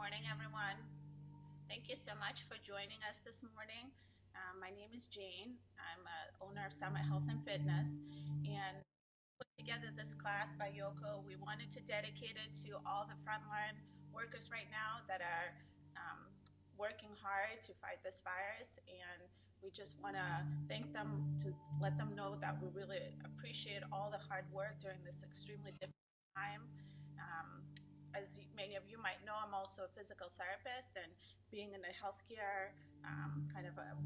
morning, everyone. Thank you so much for joining us this morning. My name is Jane. I'm owner of Summit Health and Fitness, and put together this class by Yoko. We wanted to dedicate it to all the frontline workers right now that are working hard to fight this virus, and we just want to thank them, to let them know that we really appreciate all the hard work during this extremely difficult time. As many of you might know, I'm also a physical therapist, and being in the healthcare kind of a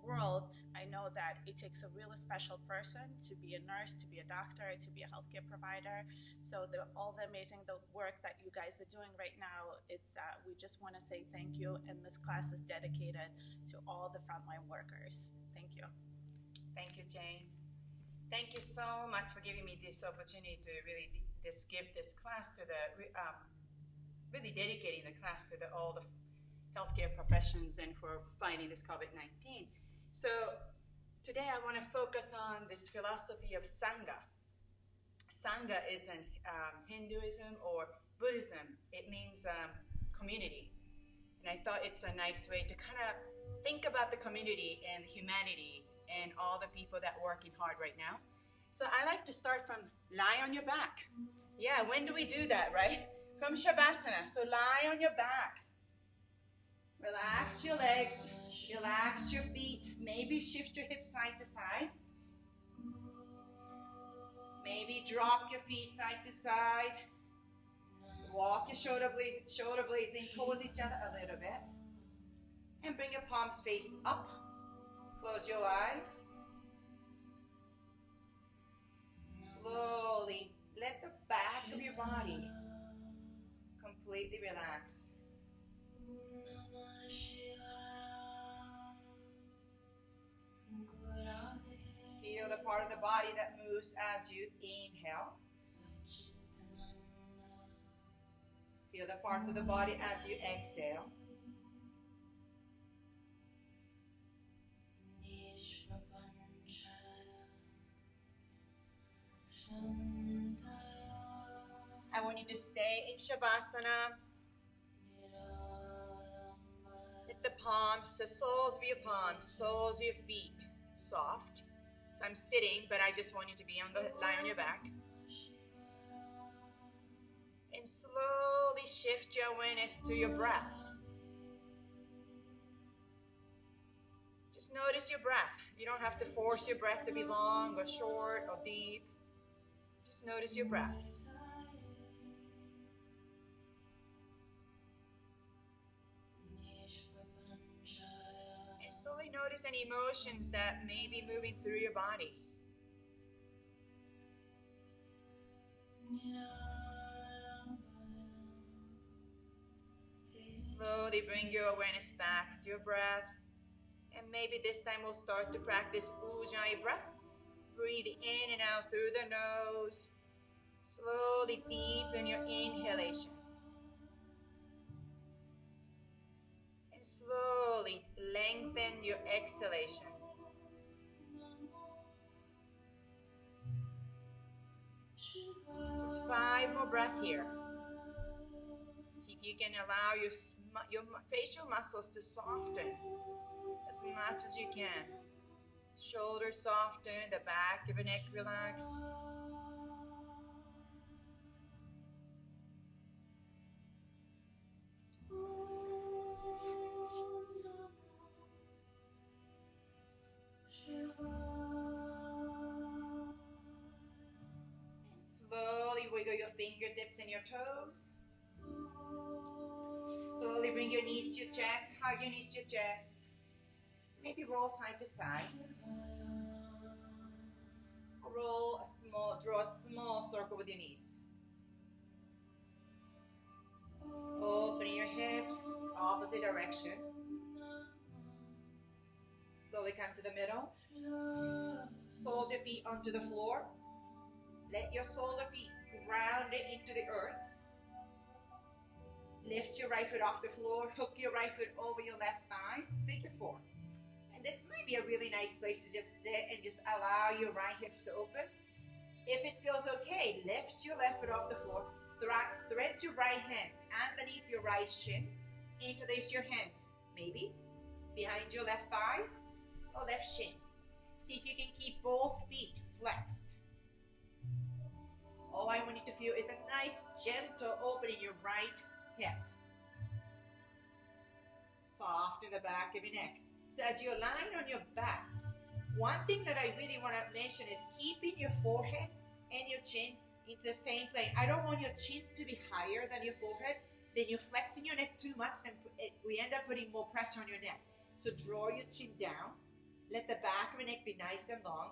world, I know that it takes a really special person to be a nurse, to be a doctor, to be a healthcare provider. So all the amazing work that you guys are doing right now, we just want to say thank you, and this class is dedicated to all the frontline workers. Thank you. Thank you, Jane. Thank you so much for giving me this opportunity to really just give this class to the really dedicating the class to all the healthcare professions and for fighting this COVID-19. So today I want to focus on this philosophy of Sangha. Sangha is in Hinduism or Buddhism. It means community. And I thought it's a nice way to kind of think about the community and humanity and all the people that are working hard right now. So I like to start from lie on your back. Yeah, when do we do that, right? From Shavasana. So lie on your back. Relax your legs. Relax your feet. Maybe shift your hips side to side. Maybe drop your feet side to side. Walk your shoulder blazing towards each other a little bit. And bring your palms face up. Close your eyes. Slowly let the back of your body completely relax. Feel the part of the body that moves as you inhale. Feel the parts of the body as you exhale. I want you to stay in Shavasana. Let the palms, the soles of your palms, soles of your feet, soft. So I'm sitting, but I just want you to lie on your back. And slowly shift your awareness to your breath. Just notice your breath. You don't have to force your breath to be long or short or deep. Just notice your breath. And slowly notice any emotions that may be moving through your body. Slowly bring your awareness back to your breath. And maybe this time we'll start to practice Ujjayi breath. Breathe in and out through the nose. Slowly deepen your inhalation. And slowly lengthen your exhalation. Just 5 more breaths here. See if you can allow your facial muscles to soften as much as you can. Shoulders soften, the back of your neck relax. And slowly wiggle your fingertips and your toes. Slowly bring your knees to your chest, hug your knees to your chest. Maybe roll side to side. Draw a small circle with your knees. Opening your hips, opposite direction. Slowly come to the middle. Soles of your feet onto the floor. Let your soles of feet ground it into the earth. Lift your right foot off the floor. Hook your right foot over your left thighs. Figure 4. This might be a really nice place to just sit and just allow your right hips to open. If it feels okay, lift your left foot off the floor. Thread your right hand underneath your right shin. interlace your hands, maybe behind your left thighs or left shins. See if you can keep both feet flexed. All I want you to feel is a nice gentle opening your right hip. Soft in the back of your neck. So as you're lying on your back, one thing that I really want to mention is keeping your forehead and your chin into the same plane. I don't want your chin to be higher than your forehead. Then you're flexing your neck too much, then we end up putting more pressure on your neck. So draw your chin down. Let the back of your neck be nice and long.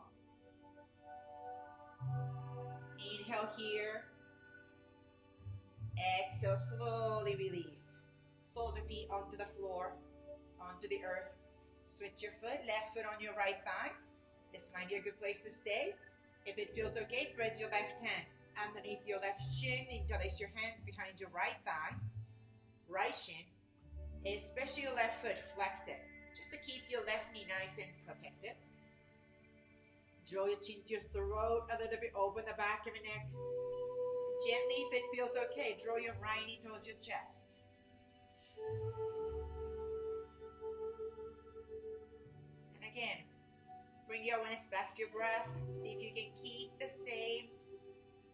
Inhale here. Exhale, slowly release. Soles of feet onto the floor, onto the earth. Switch your foot, left foot on your right thigh. This might be a good place to stay. If it feels okay, thread your left hand underneath your left shin. Interlace your hands behind your right thigh, right shin, especially your left foot. Flex it, just to keep your left knee nice and protected. Draw your chin to your throat a little bit, open the back of your neck. Gently, if it feels okay, draw your right knee towards your chest. And again, bring your awareness back to your breath. See if you can keep the same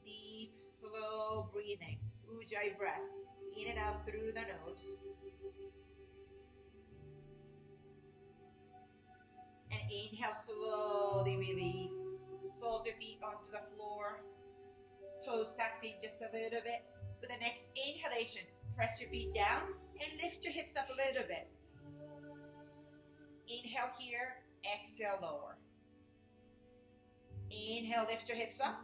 deep, slow breathing. Ujjayi breath. In and out through the nose. And inhale, slowly release. Soles of your feet onto the floor. Toes tucked in just a little bit. With the next inhalation, press your feet down and lift your hips up a little bit. Inhale here, exhale, lower. Inhale, lift your hips up.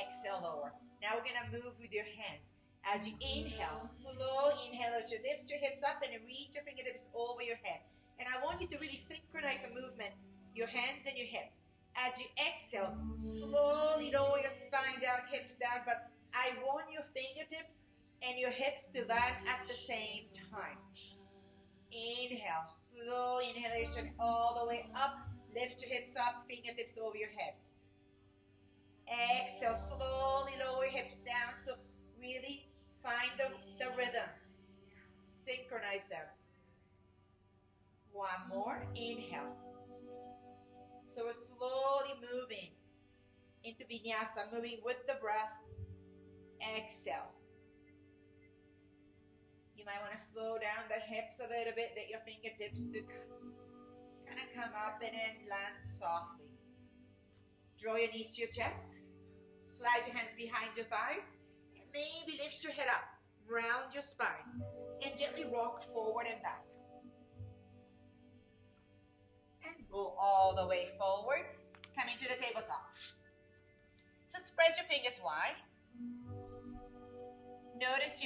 Exhale, lower. Now we're going to move with your hands. As you inhale, slow inhale as you lift your hips up and reach your fingertips over your head. And I want you to really synchronize the movement, your hands and your hips. As you exhale, slowly lower your spine down, hips down, but I want your fingertips and your hips to land at the same time. Inhale, slow inhalation all the way up. Lift your hips up, fingertips over your head. Exhale, slowly lower your hips down. So really find the rhythm. Synchronize them. One more, inhale. So we're slowly moving into vinyasa, moving with the breath. Exhale. You might want to slow down the hips a little bit, let your fingertips to kind of come up and then land softly. Draw your knees to your chest. Slide your hands behind your thighs. And maybe lift your head up, round your spine, and gently rock forward and back. And roll all the way forward, coming to the tabletop. So spread your fingers wide. Notice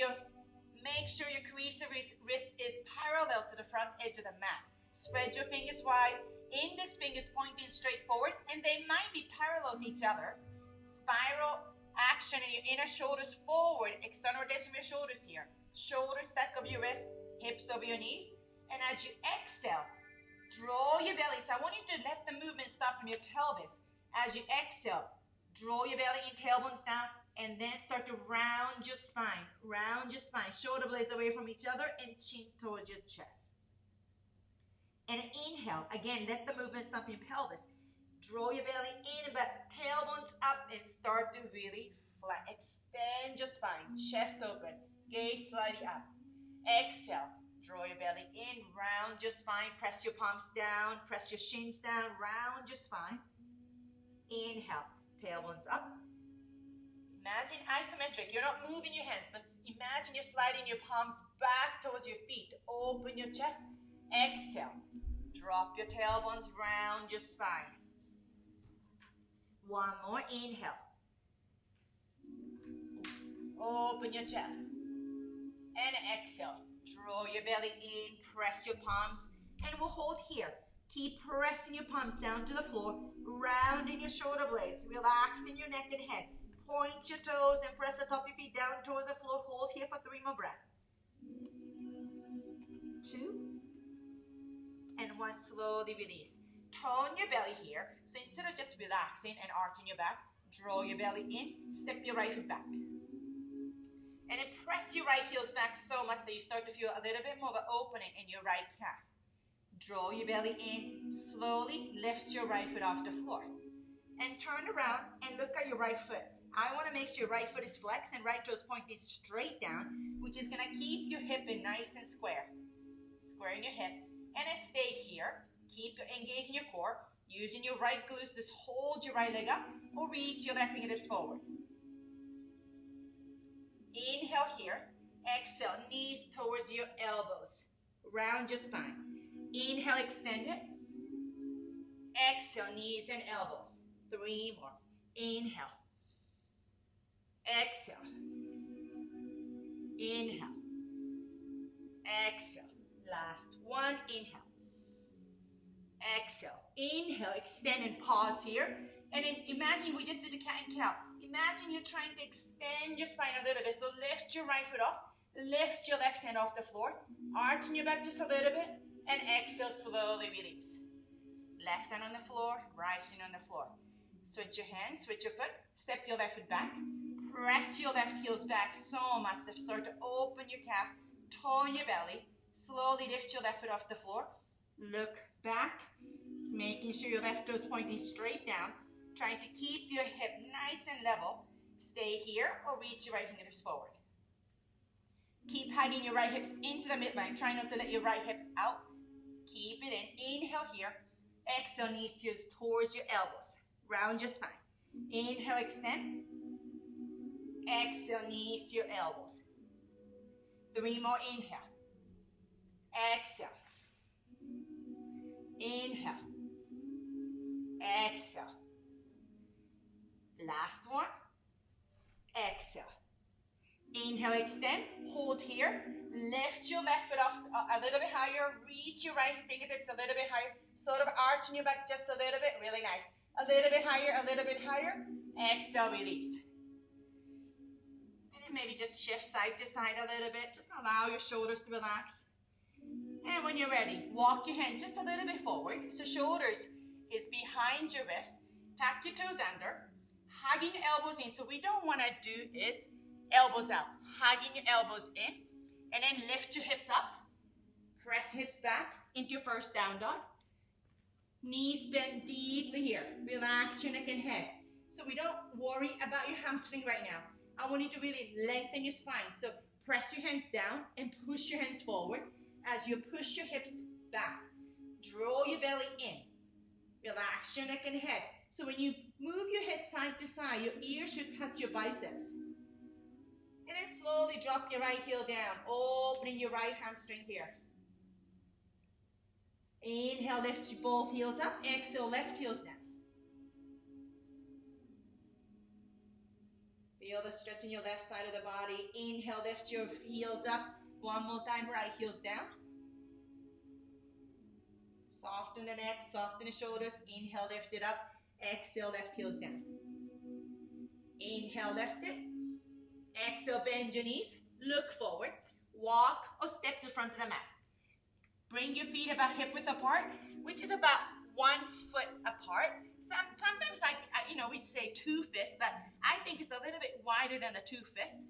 make sure your crease of wrist is parallel to the front edge of the mat. Spread your fingers wide, index fingers pointing straight forward, and they might be parallel to each other. Spiral action in your inner shoulders forward, external rotation of your shoulders here. Shoulders stack over your wrist, hips over your knees. And as you exhale, draw your belly. So I want you to let the movement start from your pelvis. As you exhale, draw your belly in, tailbones down, and then start to round your spine. Round your spine. Shoulder blades away from each other and chin towards your chest. And inhale. Again, let the movement start from your pelvis. Draw your belly in, but tailbones up and start to really flat. Extend your spine. Chest open. Gaze slightly up. Exhale. Draw your belly in. Round your spine. Press your palms down. Press your shins down. Round your spine. Inhale. Tailbones up. Imagine isometric. You're not moving your hands, but imagine you're sliding your palms back towards your feet. Open your chest. Exhale. Drop your tailbones, round your spine. One more, inhale. Open your chest. And exhale. Draw your belly in, press your palms, and we'll hold here. Keep pressing your palms down to the floor, rounding your shoulder blades, relaxing your neck and head. Point your toes and press the top of your feet down towards the floor. Hold here for 3 more breaths. 2. And 1, slowly release. Tone your belly here. So instead of just relaxing and arching your back, draw your belly in, step your right foot back. And then press your right heels back so much that you start to feel a little bit more of an opening in your right calf. Draw your belly in. Slowly lift your right foot off the floor. And turn around and look at your right foot. I want to make sure your right foot is flexed and right toes pointing straight down, which is going to keep your hip in nice and square. Squaring your hip. And then stay here. Keep engaging your core. Using your right glutes, just hold your right leg up or reach your left fingertips forward. Inhale here. Exhale, knees towards your elbows. Round your spine. Inhale, extend it. Exhale, knees and elbows. 3 more. Inhale. Exhale. Inhale. Exhale. Last one. Inhale. Exhale. Inhale, extend and pause here. And then imagine we just did a cat and cow. Imagine you're trying to extend your spine a little bit. So lift your right foot off. Lift your left hand off the floor. Arching your back just a little bit. And exhale, slowly release. Left hand on the floor, right hand on the floor. Switch your hands, switch your foot. Step your left foot back. Press your left heels back so much that you start to open your calf. Tone your belly. Slowly lift your left foot off the floor. Look back. Making sure your left toes pointing straight down. Trying to keep your hip nice and level. Stay here or reach your right fingertips forward. Keep hugging your right hips into the midline. Try not to let your right hips out. Keep it in. Inhale here. Exhale, knees towards your elbows. Round your spine. Inhale, extend. Exhale, knees to your elbows. 3 more. Inhale. Exhale. Inhale. Exhale. Last one. Exhale. Inhale, extend. Hold here. Lift your left foot off a little bit higher. Reach your right fingertips a little bit higher. Sort of arching your back just a little bit. Really nice. A little bit higher, a little bit higher. Exhale, release. And then maybe just shift side to side a little bit. Just allow your shoulders to relax. And when you're ready, walk your hand just a little bit forward. So shoulders is behind your wrist. Tuck your toes under. Hugging your elbows in. So what we don't want to do is elbows out. Hugging your elbows in. And then lift your hips up. Press hips back into your first down dog. Knees bend deeply here. Relax your neck and head. So we don't worry about your hamstring right now. I want you to really lengthen your spine. So press your hands down and push your hands forward as you push your hips back. Draw your belly in. Relax your neck and head. So when you move your head side to side, your ears should touch your biceps. And then slowly drop your right heel down, opening your right hamstring here. Inhale, lift both heels up. Exhale, left heels down. Feel the stretch in your left side of the body. Inhale, lift your heels up. One more time, right heels down. Soften the neck, soften the shoulders. Inhale, lift it up. Exhale, left heels down. Inhale, lift it. Exhale, bend your knees. Look forward. Walk or step to the front of the mat. Bring your feet about hip width apart, which is about 1 foot apart. Sometimes we say 2 fists, but I think it's a little bit wider than the 2 fists.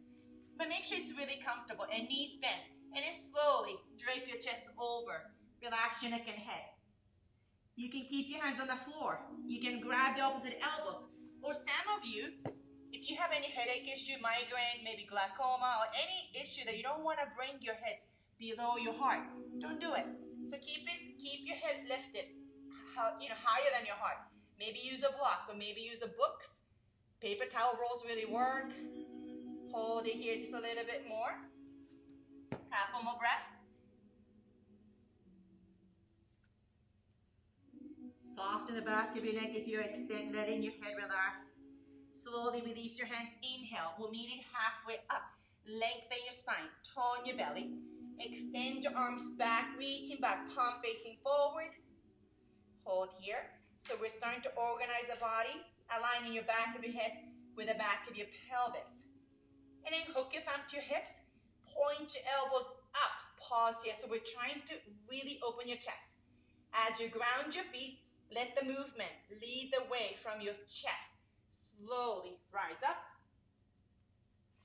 But make sure it's really comfortable and knees bent. And then slowly drape your chest over. Relax your neck and head. You can keep your hands on the floor. You can grab the opposite elbows. Or some of you, if you have any headache issue, migraine, maybe glaucoma, or any issue that you don't want to bring your head below your heart, don't do it. So keep your head lifted, higher than your heart. Maybe use a block, or maybe use a books. Paper towel rolls really work. Hold it here just a little bit more. Couple more breath. Soften the back of your neck if you're extended, letting your head relax. Slowly release your hands. Inhale. We're meeting halfway up. Lengthen your spine. Tone your belly. Extend your arms back, reaching back, palm facing forward. Hold here. So we're starting to organize the body, aligning your back of your head with the back of your pelvis. And then hook your thumb to your hips. Point your elbows up. Pause here. So we're trying to really open your chest. As you ground your feet, let the movement lead the way from your chest. Slowly rise up.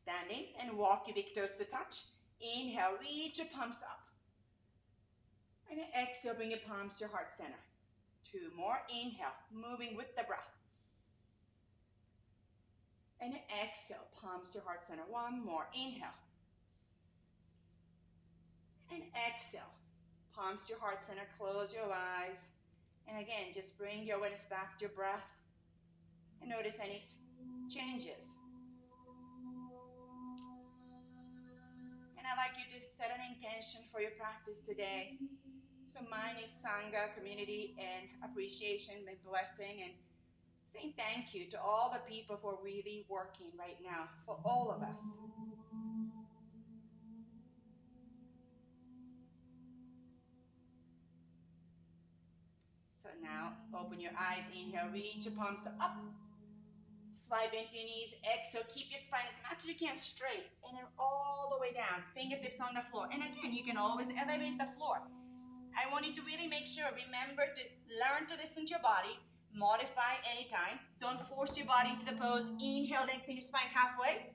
Standing and walk your big toes to touch. Inhale, reach your palms up. And exhale, bring your palms to your heart center. 2 more. Inhale, moving with the breath. And exhale, palms to your heart center. 1 more. Inhale. And exhale, palms to your heart center. Close your eyes. And again, just bring your awareness back to your breath. And notice any changes. And I'd like you to set an intention for your practice today. So mine is Sangha, community, and appreciation and blessing, and saying thank you to all the people who are really working right now for all of us. So now open your eyes. Inhale, reach your palms up. Slide bend your knees. Exhale, keep your spine as much as you can straight, and then all the way down. Fingertips on the floor. And again, you can always elevate the floor. I want you to really make sure, remember to learn to listen to your body, modify anytime. Don't force your body into the pose. Inhale, lengthen your spine halfway.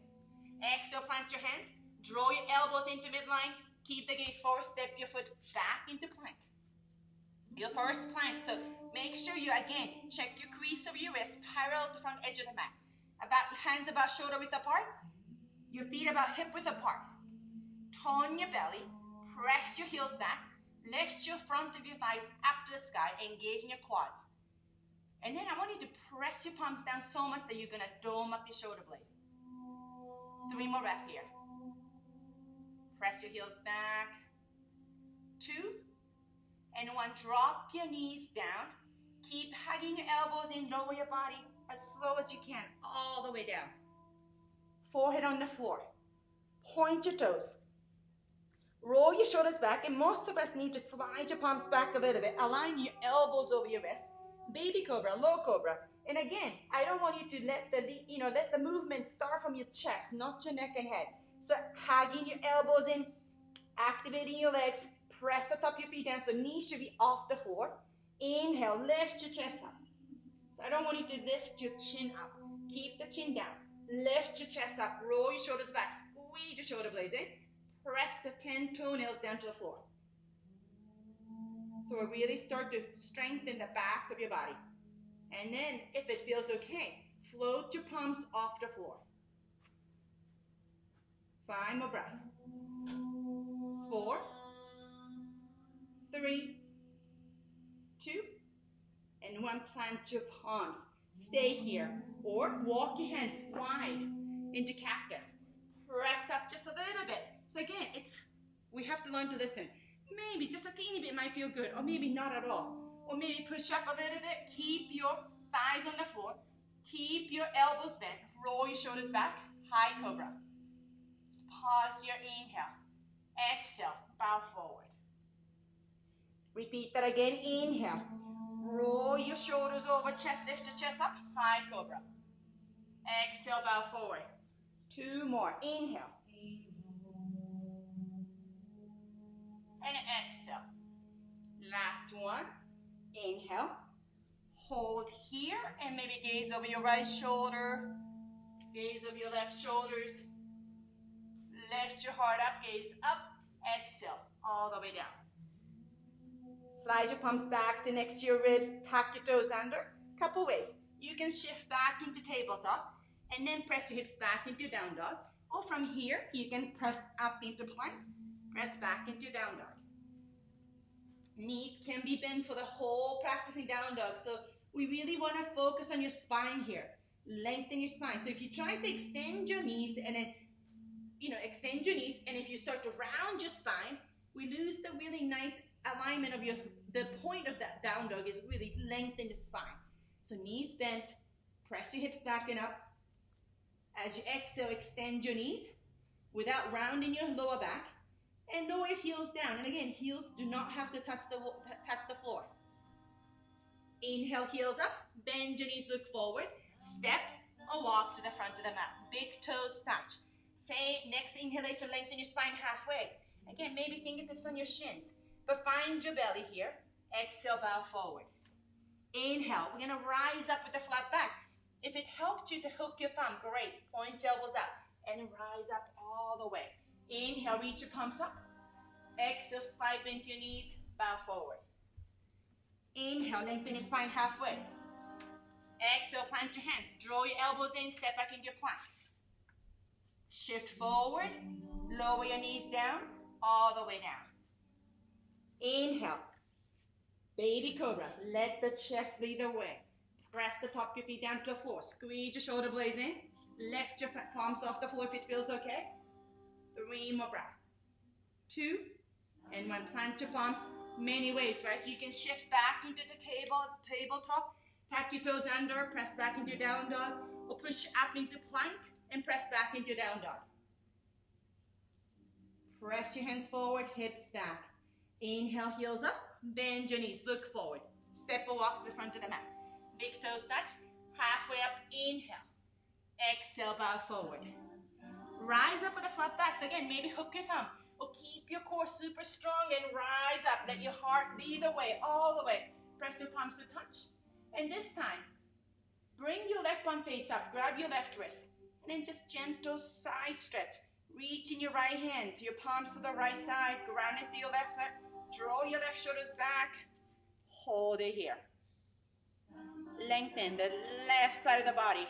Exhale, plant your hands. Draw your elbows into midline. Keep the gaze forward. Step your foot back into plank. Your first plank. So make sure you, again, check your crease of your wrist parallel to the front edge of the mat. Hands about shoulder width apart. Your feet about hip width apart. Tone your belly. Press your heels back. Lift your front of your thighs up to the sky, engaging your quads. And then I want you to press your palms down so much that you're going to dome up your shoulder blade. 3 more breaths here. Press your heels back. 2. And 1. Drop your knees down. Keep hugging your elbows in. Lower your body as slow as you can, all the way down. Forehead on the floor. Point your toes. Roll your shoulders back, and most of us need to slide your palms back a little bit. Align your elbows over your wrists. Baby cobra, low cobra. And again, I don't want you to let the movement start from your chest, not your neck and head. So hugging your elbows in, activating your legs, press the top of your feet down so knees should be off the floor. Inhale, lift your chest up. So I don't want you to lift your chin up. Keep the chin down. Lift your chest up. Roll your shoulders back. Squeeze your shoulder blades in. Press the 10 toenails down to the floor. So we'll really start to strengthen the back of your body. And then, if it feels okay, float your palms off the floor. 5 more breaths. 4, 3, 2, and 1. Plant your palms. Stay here. Or walk your hands wide into cactus. Press up just a little bit. So again, we have to learn to listen. Maybe just a teeny bit might feel good, or maybe not at all. Or maybe push up a little bit. Keep your thighs on the floor. Keep your elbows bent. Roll your shoulders back. High cobra. Just pause your inhale. Exhale, bow forward. Repeat that again. Inhale. Roll your shoulders over, chest, lift your chest up. High cobra. Exhale, bow forward. 2 more. Inhale. And exhale. Last one. Inhale. Hold here and maybe gaze over your right shoulder. Gaze over your left shoulders. Lift your heart up, gaze up. Exhale, all the way down. Slide your palms back to next to your ribs. Tuck your toes under. Couple ways. You can shift back into tabletop and then press your hips back into down dog. Or from here, you can press up into plank. Press back into down dog. Knees can be bent for the whole practicing down dog. So we really want to focus on your spine here. Lengthen your spine. So if you try to extend your knees and then, extend your knees, and if you start to round your spine, we lose the really nice alignment of the point of that down dog is really lengthen the spine. So knees bent, press your hips back and up. As you exhale, extend your knees without rounding your lower back, and lower your heels down. And again, heels do not have to touch the floor. Inhale, heels up, bend your knees, look forward, step or walk to the front of the mat. Big toes touch. Say next inhalation, lengthen your spine halfway. Again, maybe fingertips on your shins, but find your belly here. Exhale, bow forward. Inhale, we're gonna rise up with the flat back. If it helped you to hook your thumb, great. Point your elbows up. and rise up all the way. Inhale, reach your palms up. Exhale, slide bend your knees, bow forward. Inhale, lengthen your spine halfway. Exhale, plant your hands. Draw your elbows in, step back into your plank. Shift forward, lower your knees down, all the way down. Inhale, baby cobra. Let the chest lead the way. Press the top of your feet down to the floor. Squeeze your shoulder blades in. Lift your palms off the floor if it feels okay. 3 more breaths. 2 and 1. Plant your palms many ways, right? So you can shift back into the tabletop. Tuck your toes under, press back into down dog, or push up into plank and press back into down dog. Press your hands forward, hips back. Inhale, heels up, bend your knees, look forward. Step or walk to the front of the mat. Big toes touch, halfway up, inhale. Exhale, bow forward. Rise up with the flat backs. Again, maybe hook your thumb or keep your core super strong and rise up. Let your heart lead the way, all the way. Press your palms to touch. And this time, bring your left palm face up, grab your left wrist, and then just gentle side stretch. Reach in your right hands, your palms to the right side, ground into your left foot. Draw your left shoulders back. Hold it here. Lengthen the left side of the body.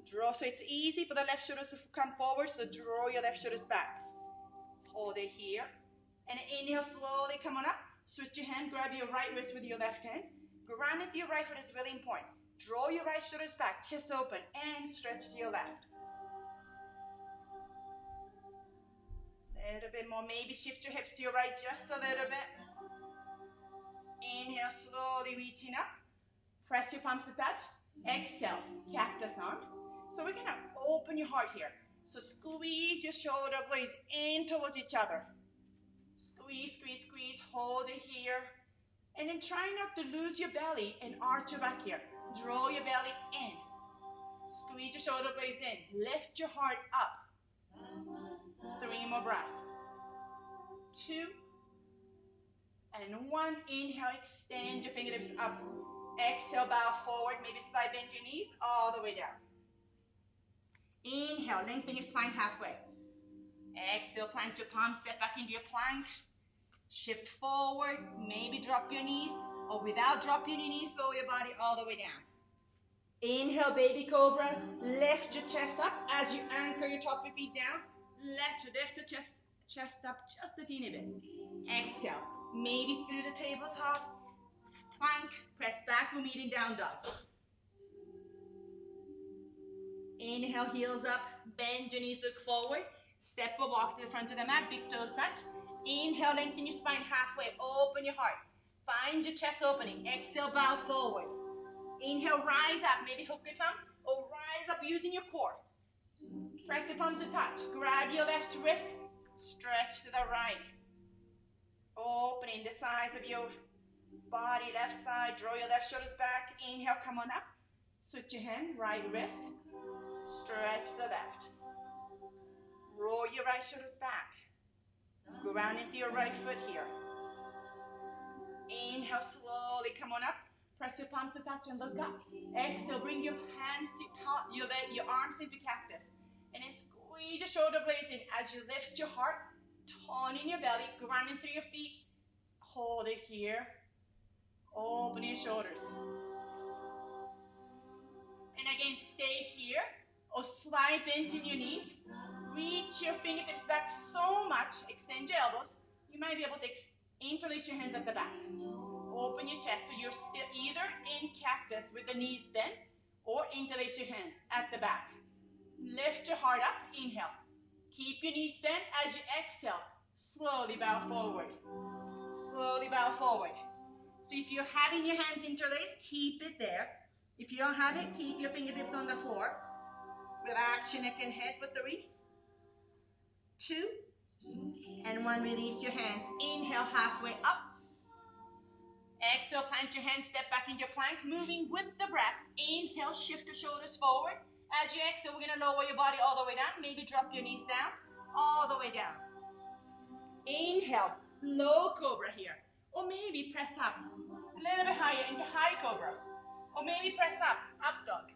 Draw, so it's easy for the left shoulders to come forward, so draw your left shoulders back. Hold it here. And inhale, slowly come on up. Switch your hand, grab your right wrist with your left hand. Ground into your right foot is really important. Draw your right shoulders back, chest open, and stretch to your left. A little bit more, maybe shift your hips to your right just a little bit. Inhale, slowly reaching up. Press your palms to touch. Exhale, cactus arm. So we're gonna open your heart here. So squeeze your shoulder blades in towards each other. Squeeze, squeeze, squeeze, hold it here. And then try not to lose your belly and arch your back here. Draw your belly in. Squeeze your shoulder blades in. Lift your heart up. 3 more breaths. 2 and 1. Inhale, extend your fingertips up. Exhale, bow forward. Maybe slide bend your knees all the way down. Inhale, lengthen your spine halfway. Exhale, plant your palms, step back into your plank. Shift forward, maybe drop your knees, or without dropping your knees, lower your body all the way down. Inhale, baby cobra. Lift your chest up as you anchor your top of your feet down. Lift the chest up just a teeny bit. Exhale, maybe through the tabletop. Plank, press back, we're meeting down dog. Inhale, heels up, bend your knees, look forward. Step or walk to the front of the mat, big toes touch. Inhale, lengthen your spine halfway, open your heart. Find your chest opening. Exhale, bow forward. Inhale, rise up, maybe hook your thumb, or rise up using your core. Press your palms to touch. Grab your left wrist, stretch to the right. Opening the size of your body, left side, draw your left shoulders back. Inhale, come on up. Switch your hand, right wrist, stretch the left. Roll your right shoulders back. Ground into your right foot here. Inhale, slowly come on up. Press your palms to touch and look up. Exhale, bring your hands to your arms into cactus. And then squeeze your shoulder blades in as you lift your heart, toning your belly, grounding through your feet. Hold it here. Open your shoulders. And again, stay here or slide into your knees. Reach your fingertips back so much. Extend your elbows. You might be able to interlace your hands at the back. Open your chest so you're still either in cactus with the knees bent or interlace your hands at the back. Lift your heart up. Inhale. Keep your knees bent as you exhale. Slowly bow forward. Slowly bow forward. So if you're having your hands interlaced, keep it there. If you don't have it, keep your fingertips on the floor. Relax your neck and head for 3, 2, and 1. Release your hands. Inhale, halfway up. Exhale, plant your hands, step back into your plank, moving with the breath. Inhale, shift your shoulders forward. As you exhale, we're going to lower your body all the way down. Maybe drop your knees down, all the way down. Inhale, low cobra here. Or maybe press up a little bit higher into high cobra. Or maybe press up dog.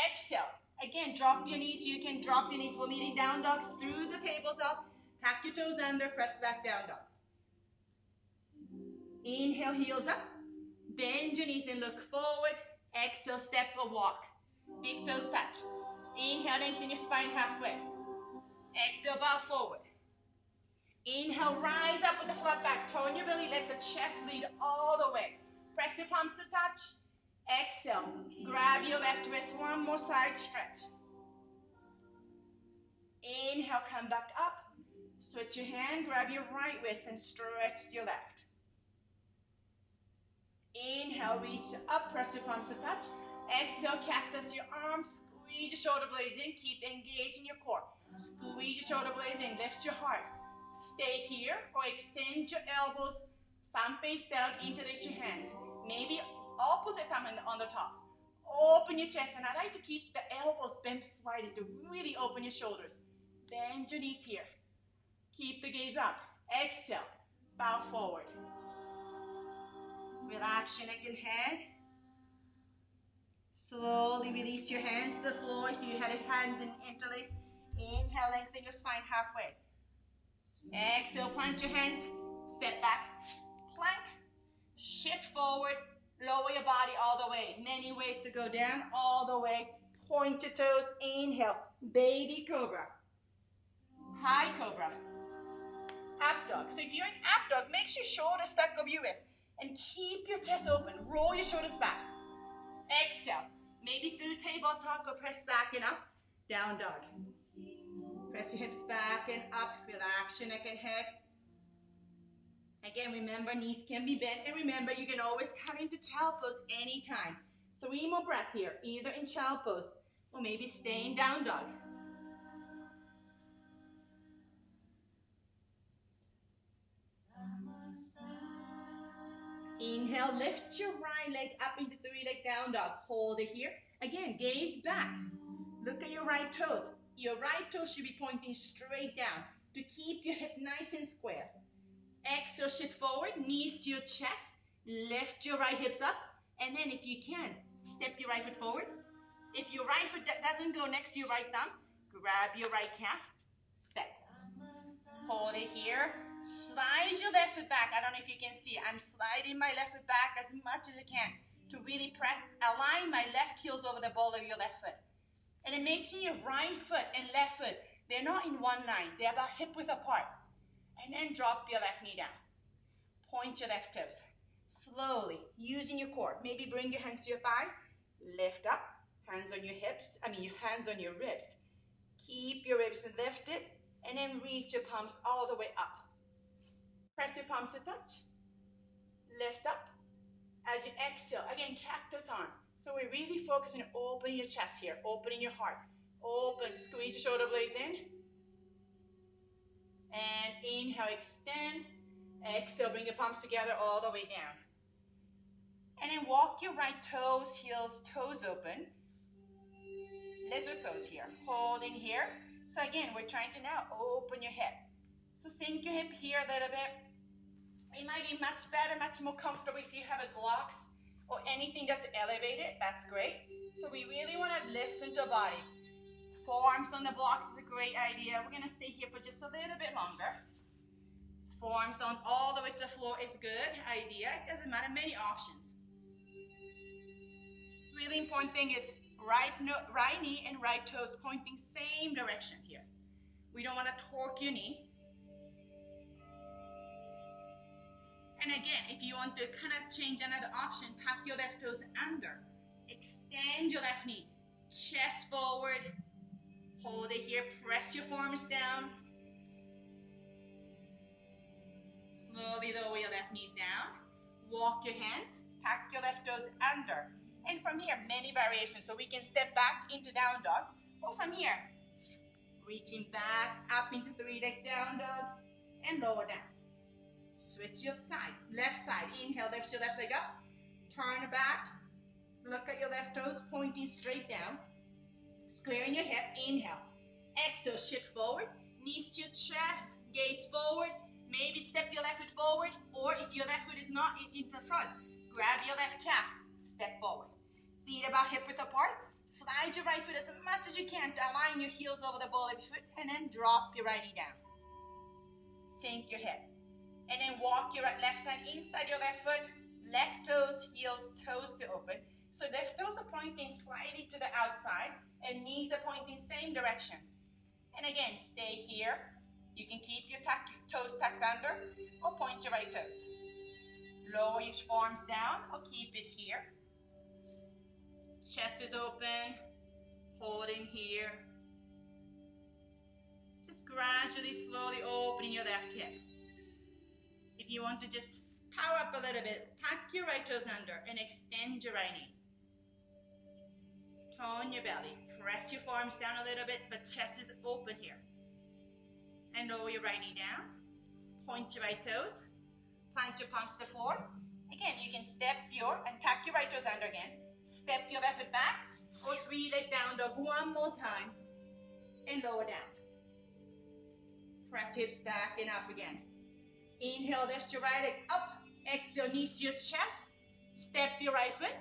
Exhale. Again, drop your knees. You can drop your knees. We're meeting down dogs through the tabletop. Tuck your toes under, press back down dog. Inhale, heels up. Bend your knees and look forward. Exhale, step or walk. Big toes touch. Inhale, lengthen your spine halfway. Exhale, bow forward. Inhale, rise up with the flat back. Tone your belly, let the chest lead all the way. Press your palms to touch. Exhale, grab your left wrist. One more side stretch. Inhale, come back up. Switch your hand, grab your right wrist and stretch your left. Inhale, reach up, press your palms to touch. Exhale, cactus your arms, squeeze your shoulder blades in, keep engaging your core. Squeeze your shoulder blades in, lift your heart. Stay here or extend your elbows, thumb face down, interlace your hands. Maybe opposite thumb on the top. Open your chest, and I like to keep the elbows bent slightly to really open your shoulders. Bend your knees here. Keep the gaze up. Exhale, bow forward. Relax your neck and head. Slowly release your hands to the floor. If you had your hands in interlace, inhale, lengthen your spine halfway. Exhale, plant your hands, step back, plank, shift forward, lower your body all the way. Many ways to go down, all the way. Point your toes, inhale, baby cobra, high cobra, up dog. So if you're in up dog, make sure your shoulders stuck over your wrist and keep your chest open. Roll your shoulders back. Exhale, maybe through tabletop or press back and up, down dog. Press your hips back and up, relax your neck and head. Again, remember, knees can be bent, and remember, you can always come into child pose anytime. 3 more breaths here, either in child pose or maybe stay in down dog. Inhale, lift your right leg up into 3-leg down dog. Hold it here. Again, gaze back. Look at your right toes. Your right toe should be pointing straight down to keep your hip nice and square. Exhale, shift forward, knees to your chest. Lift your right hips up. And then if you can, step your right foot forward. If your right foot doesn't go next to your right thumb, grab your right calf, step. Hold it here. Slide your left foot back. I don't know if you can see. I'm sliding my left foot back as much as I can to really align my left heels over the ball of your left foot. And then make sure your right foot and left foot, they're not in one line. They're about hip width apart. And then drop your left knee down. Point your left toes. Slowly, using your core. Maybe bring your hands to your thighs. Lift up. Hands on your hips. Hands on your ribs. Keep your ribs lifted. And then reach your palms all the way up. Press your palms to touch. Lift up. As you exhale, again, cactus arm. So we're really focusing on opening your chest here, opening your heart. Open, squeeze your shoulder blades in. And inhale, extend. Exhale, bring your palms together all the way down. And then walk your right toes, heels, toes open. Lizard pose here. Hold in here. So again, we're trying to now open your hip. So sink your hip here a little bit. It might be much better, much more comfortable if you have it blocks or anything that to elevate it. That's great. So we really want to listen to our body. Forearms on the blocks is a great idea. We're going to stay here for just a little bit longer. Forearms on all the way to the floor is good idea. It doesn't matter, many options. Really important thing is right knee and right toes pointing same direction here. We don't want to torque your knee. And again, if you want to kind of change another option, tuck your left toes under. Extend your left knee. Chest forward. Hold it here. Press your forearms down. Slowly lower your left knees down. Walk your hands. Tuck your left toes under. And from here, many variations. So we can step back into down dog. Or from here, reaching back up into 3-leg down dog. And lower down. Switch your side, left side. Inhale, lift your left leg up. Turn back. Look at your left toes pointing straight down. Squaring your hip. Inhale. Exhale, shift forward. Knees to your chest. Gaze forward. Maybe step your left foot forward. Or if your left foot is not in the front, grab your left calf. Step forward. Feet about hip width apart. Slide your right foot as much as you can to align your heels over the ball of your foot, and then drop your right knee down. Sink your hip. And then walk your left hand inside your left foot, left toes, heels, toes to open. So left toes are pointing slightly to the outside, and knees are pointing same direction. And again, stay here. You can keep your toes tucked under, or point your right toes. Lower your forearms down, or keep it here. Chest is open, holding here. Just gradually, slowly opening your left hip. If you want to just power up a little bit, tuck your right toes under and extend your right knee. Tone your belly. Press your forearms down a little bit, but chest is open here. And lower your right knee down. Point your right toes. Plant your palms to the floor. Again, you can step your and tuck your right toes under again. Step your left foot back, or three-leg down dog one more time, and lower down. Press hips back and up again. Inhale, lift your right leg up. Exhale, knees to your chest. Step your right foot,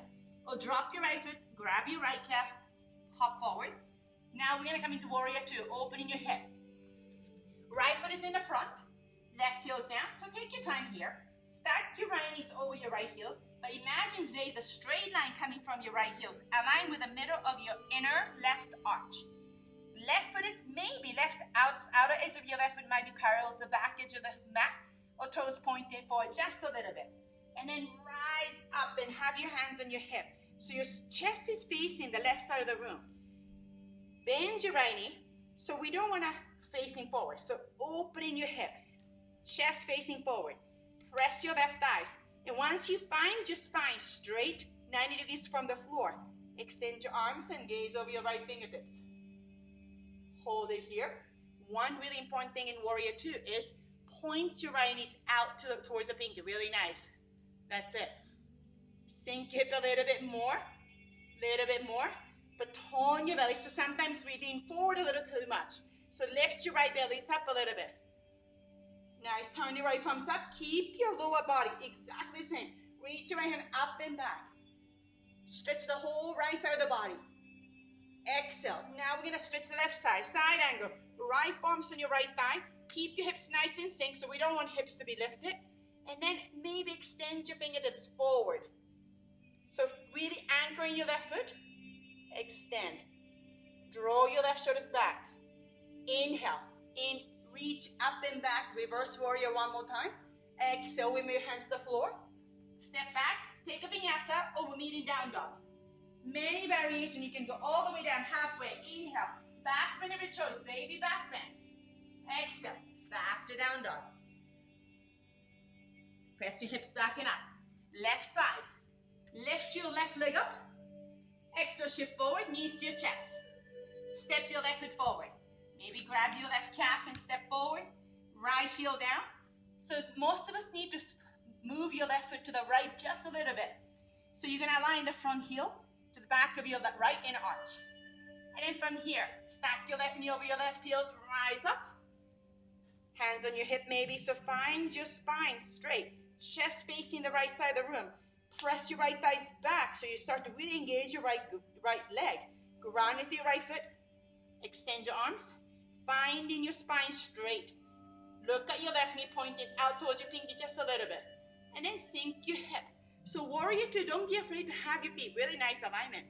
or drop your right foot, grab your right calf, hop forward. Now we're gonna come into warrior two, opening your hip. Right foot is in the front, left heel's down, so take your time here. Stack your right knees over your right heels, but imagine today is a straight line coming from your right heels, aligned with the middle of your inner left arch. Left foot is maybe outer edge of your left foot might be parallel to the back edge of the mat, or toes pointed forward just a little bit. And then rise up and have your hands on your hip. So your chest is facing the left side of the room. Bend your right knee, so we don't want to facing forward. So opening your hip, chest facing forward. Press your left thighs. And once you find your spine straight, 90 degrees from the floor, extend your arms and gaze over your right fingertips. Hold it here. One really important thing in warrior two is point your right knees out towards the pinky. Really nice. That's it. Sink hip a little bit more, but tone your belly. So sometimes we lean forward a little too much. So lift your right bellies up a little bit. Nice, turn your right palms up. Keep your lower body exactly the same. Reach your right hand up and back. Stretch the whole right side of the body. Exhale. Now we're gonna stretch the left side, side angle. Right arms on your right thigh. Keep your hips nice and sync, so we don't want hips to be lifted. And then maybe extend your fingertips forward. So really anchoring your left foot. Extend. Draw your left shoulders back. Inhale. In. Reach up and back. Reverse warrior one more time. Exhale. We move your hands to the floor. Step back. Take a vinyasa, or we're meeting down dog. Many variations. You can go all the way down halfway. Inhale. Back bend of your choice. Baby back bend. Exhale. Back to down dog. Press your hips back and up. Left side. Lift your left leg up. Exhale, shift forward, knees to your chest. Step your left foot forward. Maybe grab your left calf and step forward. Right heel down. So most of us need to move your left foot to the right just a little bit. So you're gonna align the front heel to the back of your right inner arch. And then from here, stack your left knee over your left heels, rise up. Hands on your hip maybe, so find your spine straight. Chest facing the right side of the room. Press your right thighs back so you start to really engage your right leg. Ground into your right foot. Extend your arms. Finding your spine straight. Look at your left knee pointed out towards your pinky just a little bit. And then sink your hip. So warrior two, don't be afraid to have your feet. Really nice alignment.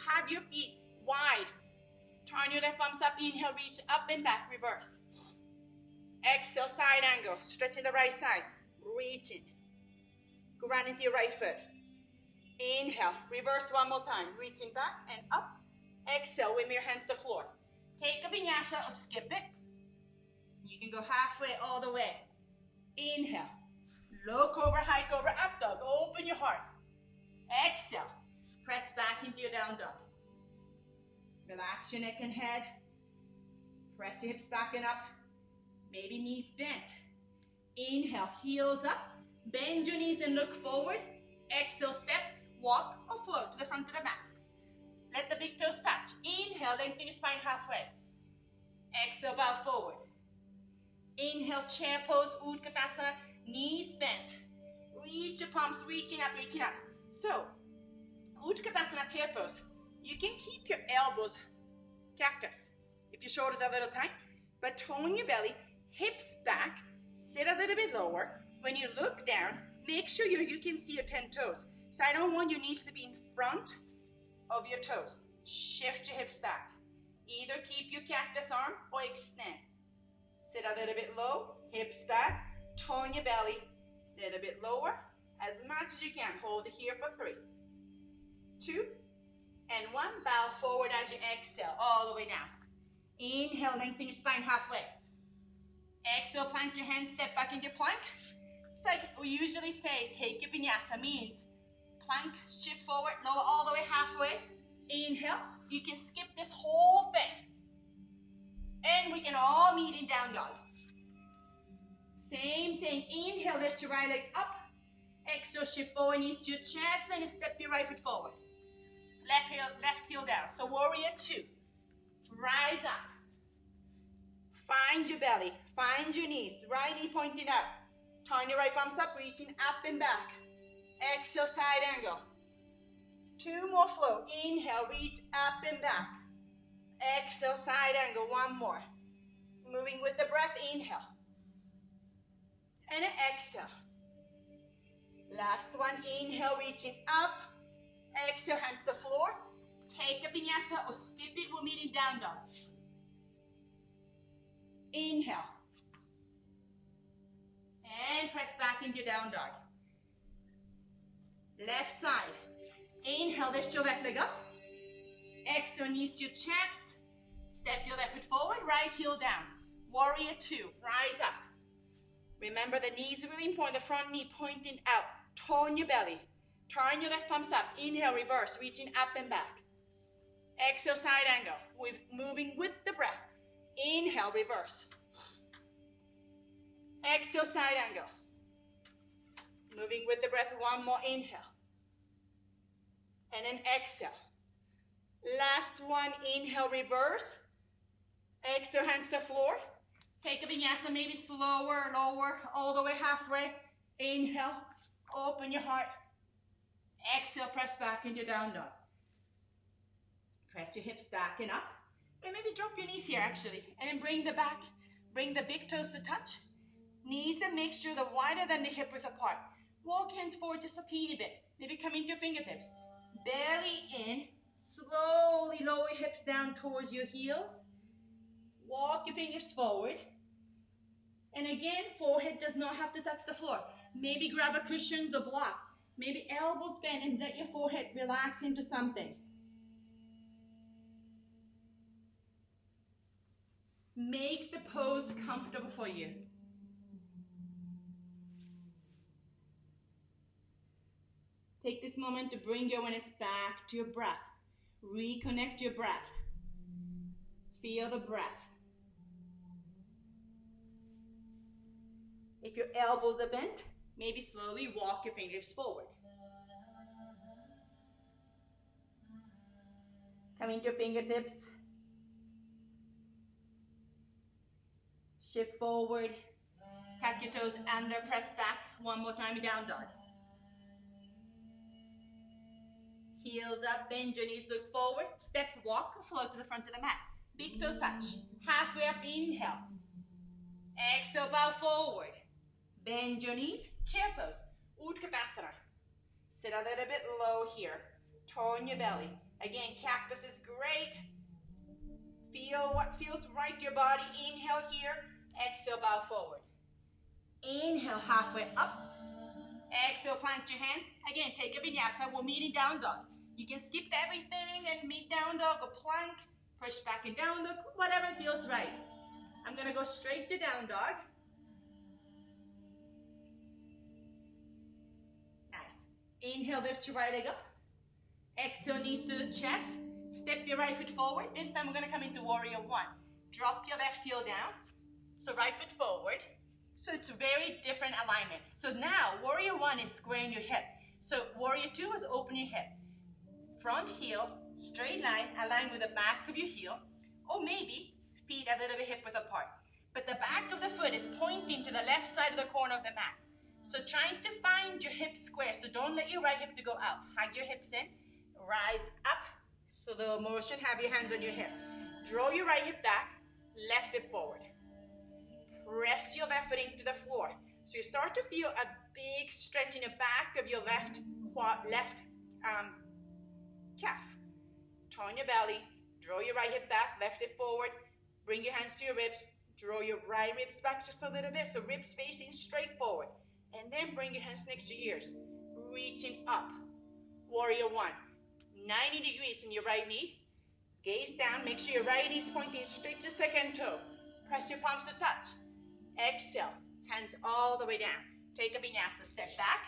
Have your feet wide. Turn your left palms up. Inhale, reach up and back. Reverse. Exhale, side angle. Stretching the right side. Reaching. Ground into your right foot. Inhale. Reverse one more time. Reaching back and up. Exhale. With your hands to the floor. Take a vinyasa or skip it. You can go halfway all the way. Inhale. Low cobra, high cobra, up dog. Open your heart. Exhale. Press back into your down dog. Relax your neck and head. Press your hips back and up. Maybe knees bent. Inhale, heels up. Bend your knees and look forward. Exhale, step, walk, or float to the front of the mat. Let the big toes touch. Inhale, lengthen your spine halfway. Exhale, bow forward. Inhale, chair pose, Utkatasana, knees bent. Reach your palms, reaching up, reaching up. So, Utkatasana chair pose. You can keep your elbows cactus if your shoulders are a little tight, but tone your belly, hips back, sit a little bit lower. When you look down, make sure you can see your 10 toes. So I don't want your knees to be in front of your toes. Shift your hips back. Either keep your cactus arm or extend. Sit a little bit low, hips back, tone your belly, a little bit lower, as much as you can. Hold it here for 3, 2, and 1. Bow forward as you exhale, all the way down. Inhale, lengthen your spine halfway. Exhale, plant your hands, step back into plank. It's like we usually say, take your vinyasa, means plank, shift forward, lower all the way halfway. Inhale, you can skip this whole thing. And we can all meet in down dog. Same thing, inhale, lift your right leg up. Exhale, shift forward, knees to your chest, and step your right foot forward. Left heel down. So warrior 2. Rise up. Find your belly, find your knees, right knee pointing out. Turn your right palms up, reaching up and back. Exhale, side angle. 2 more flow. Inhale, reach up and back. Exhale, side angle. 1 more. Moving with the breath, inhale. And an exhale. Last one, inhale, reaching up. Exhale, hands to the floor. Take a vinyasa or skip it, we're meeting down dog. Inhale. And press back into down dog. Left side. Inhale, lift your left leg up. Exhale, knees to your chest. Step your left foot forward, right heel down. Warrior 2, rise up. Remember the knees are really important, the front knee pointing out. Tone your belly. Turn your left palms up. Inhale, reverse, reaching up and back. Exhale, side angle. We're moving with the breath. Inhale, reverse. Exhale, side angle. Moving with the breath, 1 more inhale. And then exhale. Last one, inhale, reverse. Exhale, hands to floor. Take a vinyasa, maybe slower, lower, all the way halfway. Inhale, open your heart. Exhale, press back into down dog. Press your hips back and up. And maybe drop your knees here actually. And then bring the back, bring the big toes to touch. Knees and make sure they're wider than the hip width apart. Walk hands forward just a teeny bit. Maybe come into your fingertips. Belly in. Slowly lower your hips down towards your heels. Walk your fingers forward. And again, forehead does not have to touch the floor. Maybe grab a cushion or block. Maybe elbows bend and let your forehead relax into something. Make the pose comfortable for you. Take this moment to bring your awareness back to your breath. Reconnect your breath. Feel the breath. If your elbows are bent, maybe slowly walk your fingers forward. Come into your fingertips. Shift forward. Tuck your toes under, press back. 1 more time, down dog. Heels up, bend your knees, look forward. Step, walk, float to the front of the mat. Big toes touch. Halfway up, inhale. Exhale, bow forward. Bend your knees, chair pose. Utkatasana. Sit a little bit low here. Tone your belly. Again, cactus is great. Feel what feels right to your body. Inhale here. Exhale, bow forward. Inhale, halfway up. Exhale, plant your hands. Again, take a vinyasa. We're meeting down dog. You can skip everything and meet down dog or plank. Push back and down dog, whatever feels right. I'm going to go straight to down dog. Nice. Inhale, lift your right leg up. Exhale, knees to the chest. Step your right foot forward. This time we're going to come into warrior 1. Drop your left heel down. So right foot forward. So it's a very different alignment. So now warrior 1 is squaring your hip. So warrior 2 is open your hip. Front heel, straight line, align with the back of your heel. Or maybe feet a little bit hip width apart. But the back of the foot is pointing to the left side of the corner of the mat. So trying to find your hips square. So don't let your right hip to go out. Hug your hips in. Rise up. Slow motion, have your hands on your hip. Draw your right hip back, left hip forward. Press your left foot into the floor. So you start to feel a big stretch in the back of your left calf. Turn your belly, draw your right hip back, left hip forward, bring your hands to your ribs, draw your right ribs back just a little bit, so ribs facing straight forward. And then bring your hands next to your ears, reaching up. Warrior one. 90 degrees in your right knee. Gaze down, make sure your right knee is pointing straight to second toe. Press your palms to touch. Exhale, hands all the way down. Take a vinyasa, step back.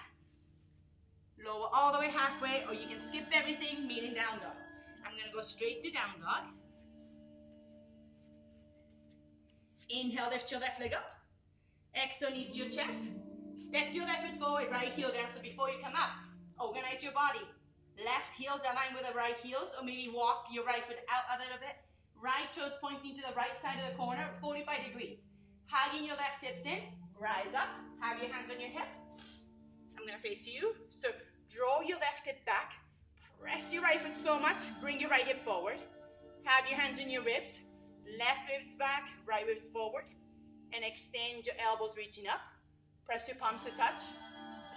Lower all the way halfway, or you can skip everything, meaning down dog. I'm gonna go straight to down dog. Inhale, lift your left leg up. Exhale, knees to your chest. Step your left foot forward, right heel down. So before you come up, organize your body. Left heels align with the right heels, or maybe walk your right foot out a little bit. Right toes pointing to the right side of the corner, 45 degrees. Hugging your left hips in, rise up, have your hands on your hip. I'm gonna face you. So draw your left hip back, press your right foot so much, bring your right hip forward. Have your hands on your ribs, left ribs back, right ribs forward, and extend your elbows reaching up. Press your palms to touch.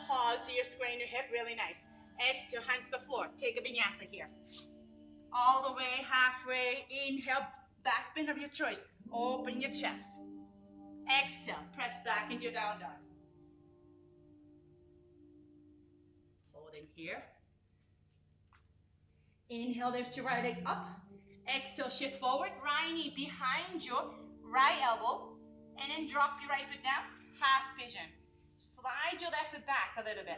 Pause here, squaring your hip, really nice. Exhale, hands to the floor. Take a vinyasa here. All the way, halfway. Inhale, back bend of your choice. Open your chest. Exhale, press back into your down dog. Hold in here. Inhale, lift your right leg up. Exhale, shift forward. Right knee behind your right elbow. And then drop your right foot down. Half pigeon. Slide your left foot back a little bit.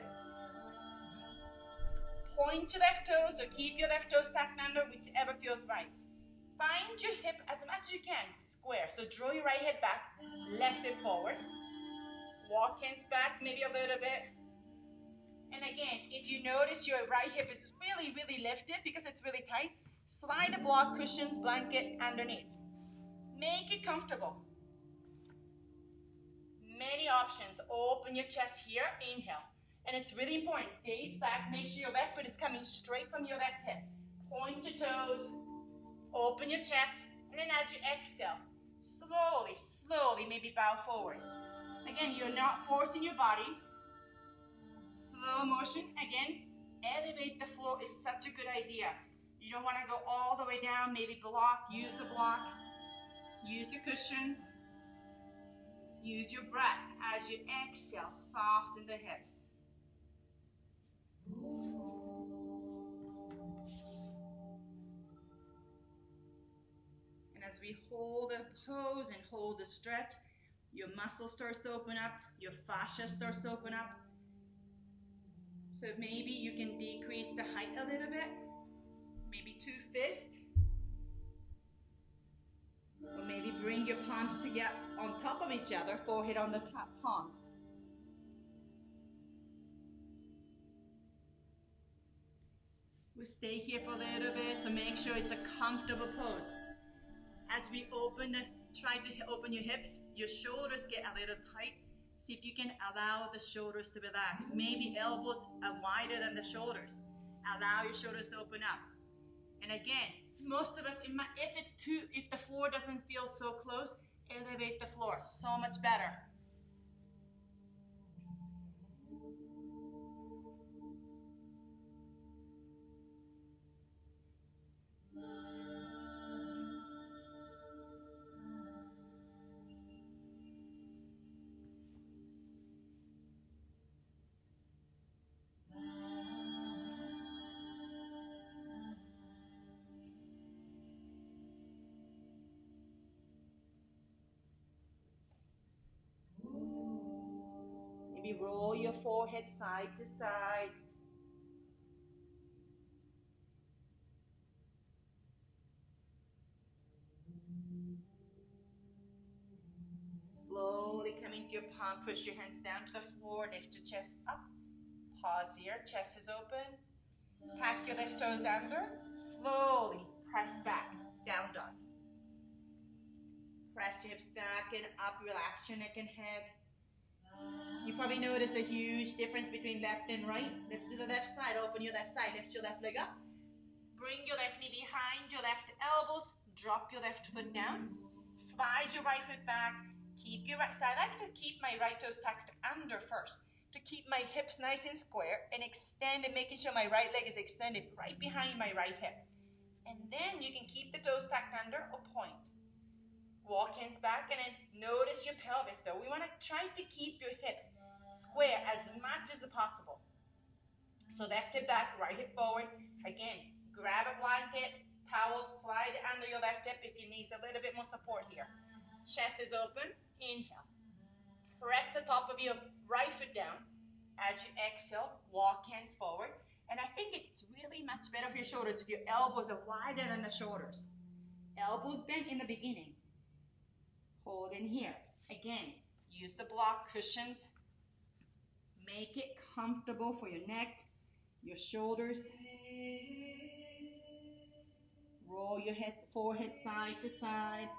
Point your left toes, or keep your left toes tucked under, whichever feels right. Find your hip as much as you can, square. So draw your right hip back, left hip forward. Walk hands back maybe a little bit. And again, if you notice your right hip is really, really lifted because it's really tight, slide a block, cushions, blanket underneath. Make it comfortable. Many options. Open your chest here, inhale. And it's really important, gaze back, make sure your left foot is coming straight from your left hip. Point your toes, open your chest, and then as you exhale, slowly, slowly, maybe bow forward. Again, you're not forcing your body. Slow motion, again, elevate the floor is such a good idea. You don't want to go all the way down, maybe block, use a block, use the cushions, use your breath. As you exhale, soften the hips. And as we hold a pose and hold a stretch, your muscle starts to open up, your fascia starts to open up. So maybe you can decrease the height a little bit, maybe 2 fists, or maybe bring your palms together on top of each other, forehead on the top palms. We stay here for a little bit, so make sure it's a comfortable pose. As we try to open your hips, your shoulders get a little tight. See if you can allow the shoulders to relax. Maybe elbows are wider than the shoulders. Allow your shoulders to open up. And again, most of us, if the floor doesn't feel so close, elevate the floor. So much better. Maybe roll your forehead side to side. Slowly come into your palm, push your hands down to the floor, lift your chest up. Pause here, chest is open. Tack your left toes under. Slowly press back, down dog. Press your hips back and up, relax your neck and head. You probably notice a huge difference between left and right. Let's do the left side, open your left side, lift your left leg up. Bring your left knee behind your left elbows. Drop your left foot down. Slide your right foot back. Keep your right side. I like to keep my right toes tucked under first to keep my hips nice and square and extend and making sure my right leg is extended right behind my right hip. And then you can keep the toes tucked under or point. Walk hands back and then notice your pelvis though. We want to try to keep your hips square as much as possible. So left hip back, right hip forward. Again, grab a blanket, towel, slide it under your left hip if you need a little bit more support here. Chest is open, inhale. Press the top of your right foot down. As you exhale, walk hands forward. And I think it's really much better for your shoulders if your elbows are wider than the shoulders. Elbows bent in the beginning. Hold in here. Again, use the block cushions. Make it comfortable for your neck, your shoulders. Roll your head, forehead side to side.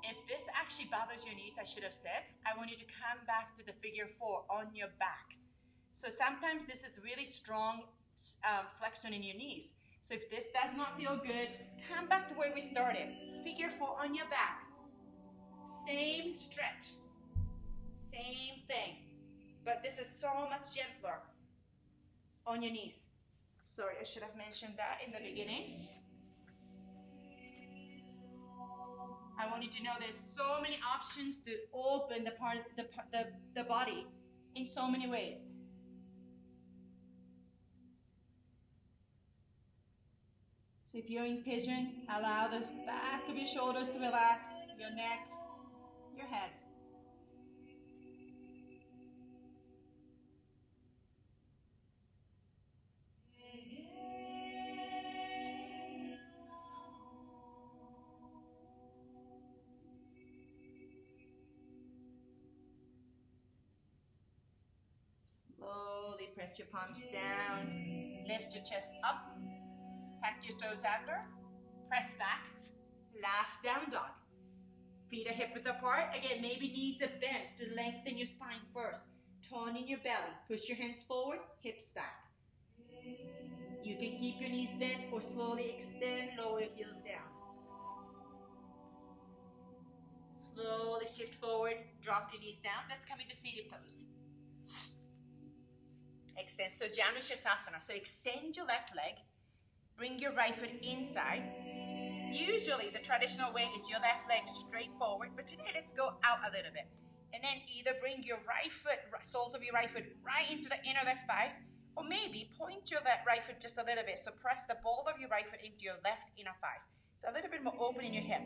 If this actually bothers your knees, I should have said, I want you to come back to the figure 4 on your back. So sometimes this is really strong flexion in your knees. So if this does not feel good, come back to where we started. Figure 4 on your back. Same stretch. Same thing. But this is so much gentler on your knees. Sorry, I should have mentioned that in the beginning. I want you to know there's so many options to open the body in so many ways. So if you're in pigeon, allow the back of your shoulders to relax, your neck, your head. Slowly press your palms down, lift your chest up, tuck your toes under, press back, last down dog. Feet are hip width apart. Again, maybe knees are bent to lengthen your spine first. Tone in your belly. Push your hands forward, hips back. You can keep your knees bent or slowly extend, lower your heels down. Slowly shift forward, drop your knees down. Let's come into seated pose. Extend, so Janushasana. So extend your left leg, bring your right foot inside. Usually the traditional way is your left leg straight forward, but today let's go out a little bit. And then either bring your right foot, soles of your right foot right into the inner left thighs, or maybe point your right foot just a little bit. So press the ball of your right foot into your left inner thighs. So a little bit more open in your hip.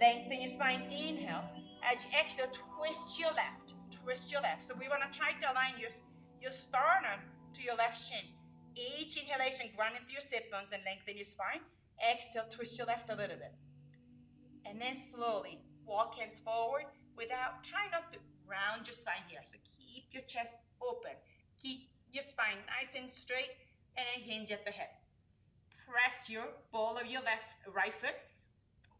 Lengthen your spine, inhale. As you exhale, twist your left. Twist your left. So we want to try to align your sternum to your left shin. Each inhalation, ground into your sit bones and lengthen your spine. Exhale, twist your left a little bit. And then slowly walk hands forward try not to round your spine here. So keep your chest open. Keep your spine nice and straight and then hinge at the head. Press your ball of your right foot.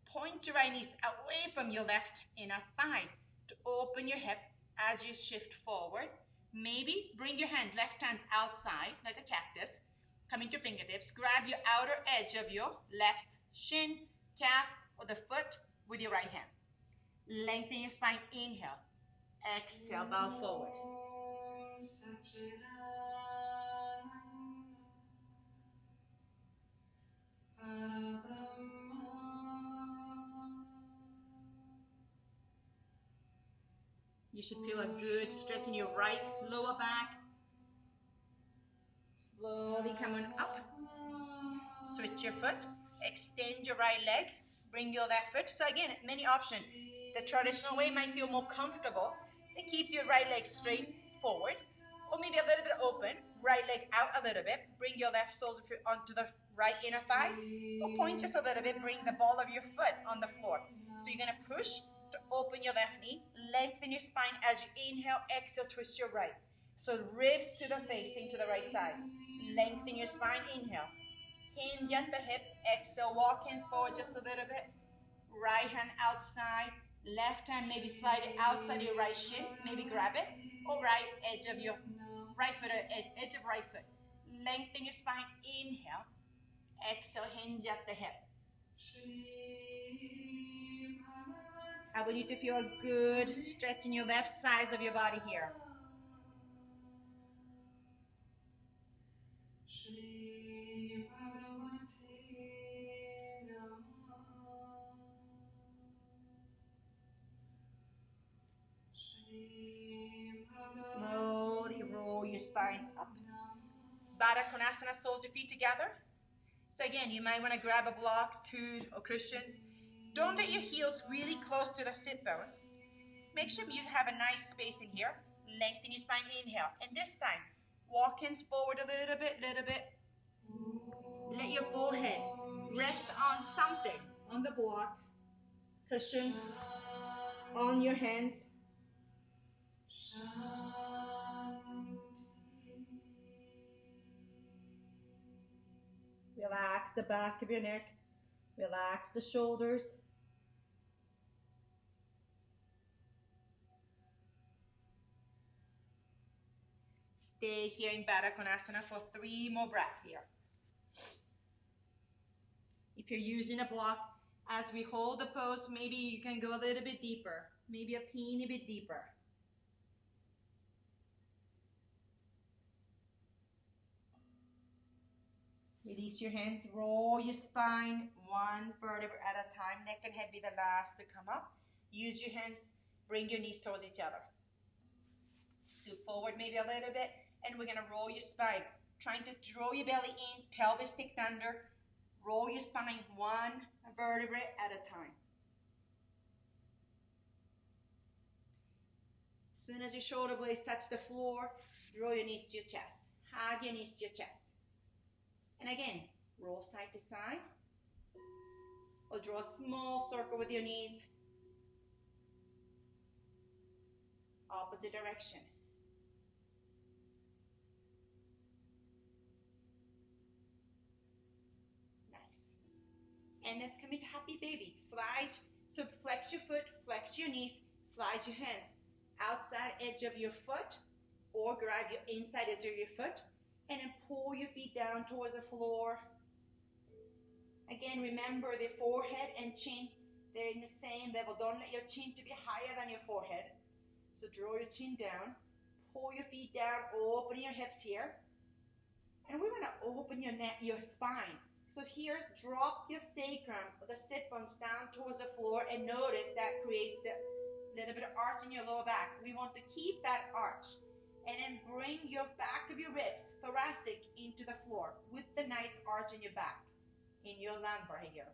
Point your right knees away from your left inner thigh to open your hip as you shift forward. Maybe bring your hands, left hands outside like a cactus. Come into fingertips. Grab your outer edge of your left shin, calf, or the foot with your right hand. Lengthen your spine. Inhale. Exhale, bow forward. You should feel a good stretch in your right lower back. Slowly coming up. Switch your foot. Extend your right leg. Bring your left foot. So again, many options. The traditional way might feel more comfortable. Then keep your right leg straight forward. Or maybe a little bit open. Right leg out a little bit. Bring your left soles of your onto the right inner thigh. Or point just a little bit. Bring the ball of your foot on the floor. So you're going to push to open your left knee. Lengthen your spine as you inhale. Exhale, twist your right. So ribs to the facing to the right side. Lengthen your spine. Inhale. Hinge at the hip. Exhale, walk hands forward just a little bit. Right hand outside. Left hand maybe slide it outside your right shin. Maybe grab it. Or right edge of your right foot, edge of right foot. Lengthen your spine. Inhale. Exhale, hinge at the hip. I want you to feel a good stretch in your left sides of your body here. Slowly roll your spine up. Baddha Konasana, soles your feet together. So again, you might want to grab a block, stools, or cushions. Don't let your heels really close to the sit bones. Make sure you have a nice space in here. Lengthen your spine, inhale. And this time, walk hands forward a little bit. Let your forehead rest on something, on the block, cushions, on your hands. Relax the back of your neck. Relax the shoulders. Stay here in Baddha Konasana for 3 more breaths here. If you're using a block, as we hold the pose, maybe you can go a little bit deeper. Maybe a teeny bit deeper. Release your hands, roll your spine, 1 vertebra at a time. Neck and head be the last to come up. Use your hands, bring your knees towards each other. Scoop forward maybe a little bit, and we're gonna roll your spine. Trying to draw your belly in, pelvis ticked under. Roll your spine 1 vertebra at a time. As soon as your shoulder blades touch the floor, draw your knees to your chest. Hug your knees to your chest. And again, roll side to side. Or draw a small circle with your knees. Opposite direction. Nice. And let's come into happy baby. Slide, so flex your foot, flex your knees, slide your hands outside edge of your foot, or grab your inside edge of your foot, and then pull your feet down towards the floor. Again, remember the forehead and chin, they're in the same level. Don't let your chin to be higher than your forehead. So draw your chin down, pull your feet down, open your hips here. And we want to open your neck, your spine. So here, drop your sacrum, the sit bones down towards the floor, and notice that creates the little bit of arch in your lower back. We want to keep that arch. And then bring your back of your ribs, thoracic, into the floor with the nice arch in your back, in your lumbar here.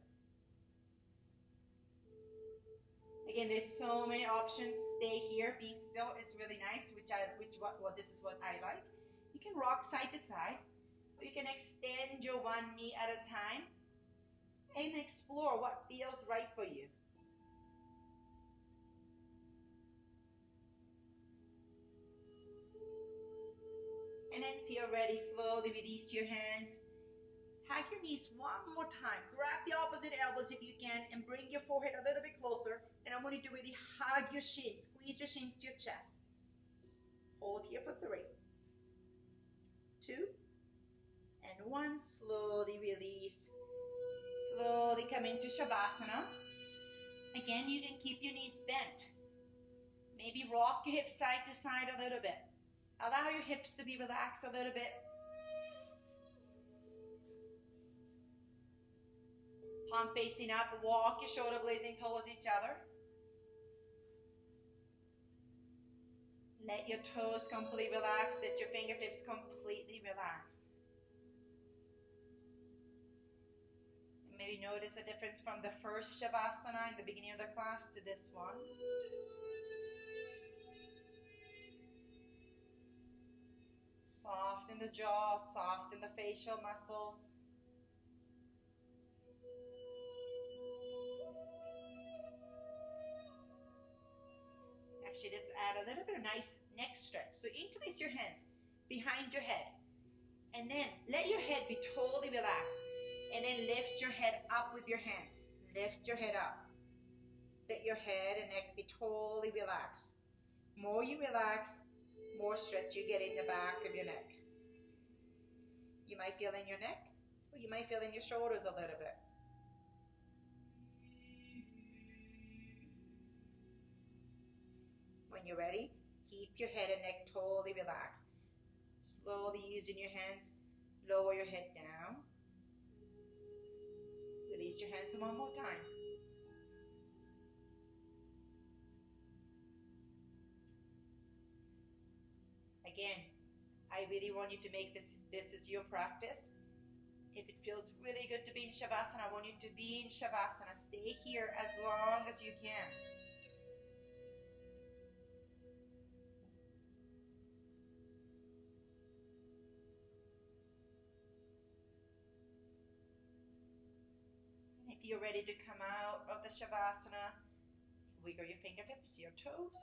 Again, there's so many options. Stay here. Being still is really nice, this is what I like. You can rock side to side, or you can extend your 1 knee at a time and explore what feels right for you. And then if you're ready, slowly release your hands. Hug your knees 1 more time. Grab the opposite elbows if you can and bring your forehead a little bit closer. And I want you to really hug your shins. Squeeze your shins to your chest. Hold here for 3, 2, and 1. Slowly release. Slowly come into Shavasana. Again, you can keep your knees bent. Maybe rock your hips side to side a little bit. Allow your hips to be relaxed a little bit. Palm facing up, walk your shoulder blades in towards each other. Let your toes completely relax, let your fingertips completely relax. Maybe notice a difference from the first Shavasana in the beginning of the class to this one. Soften the jaw, soften the facial muscles. Actually, let's add a little bit of nice neck stretch. So interlace your hands behind your head. And then let your head be totally relaxed. And then lift your head up with your hands. Lift your head up. Let your head and neck be totally relaxed. More you relax, more stretch you get in the back of your neck. You might feel in your neck, or you might feel in your shoulders a little bit. When you're ready, keep your head and neck totally relaxed. Slowly using your hands, lower your head down. Release your hands one more time. Again, I really want you to make this is your practice. If it feels really good to be in Shavasana, I want you to be in Shavasana. Stay here as long as you can. If you're ready to come out of the Shavasana, wiggle your fingertips, your toes.